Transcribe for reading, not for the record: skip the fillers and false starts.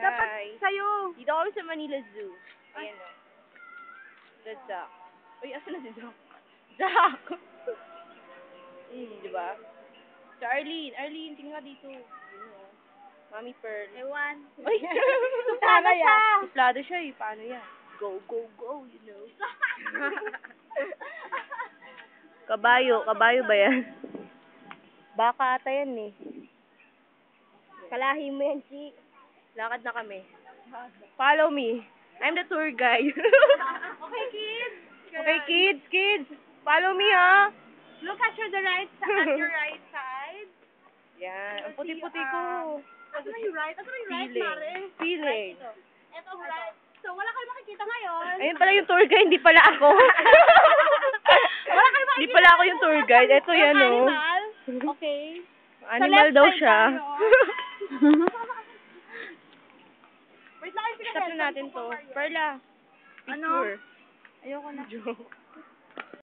Dapat sa'yo. Dito kami sa Manila Zoo. Ayan o. The duck. Uy, asan na si Duck? Duck! Diba? So, Arlene, tingnan ka dito. Yun o. Mami Pearl. Ewan. Uy! Suplada siya. Suplado siya eh. Paano yan? Go, go, go, you know. Kabayo ba yan? Baka ata yan eh. Kalahi mo yan, Chi. Lakad na kami. Follow me. I'm the tour guide. Okay, kids. Okay, kids. Follow me, ha? Look at your right side. Yan. Ang puti-puti ko. Ito na yung right? Mare? Feeling. Ito ang right. So, wala kayo makikita ngayon. Ayun pala yung tour guide, hindi pala ako. Wala kayo makikita. Hindi pala ako yung tour guide. Ito yan, oh. Animal. Okay. Animal daw siya. Wait lang, Stop na natin to. Perla. Ano? Picture. Ayoko na. Joke.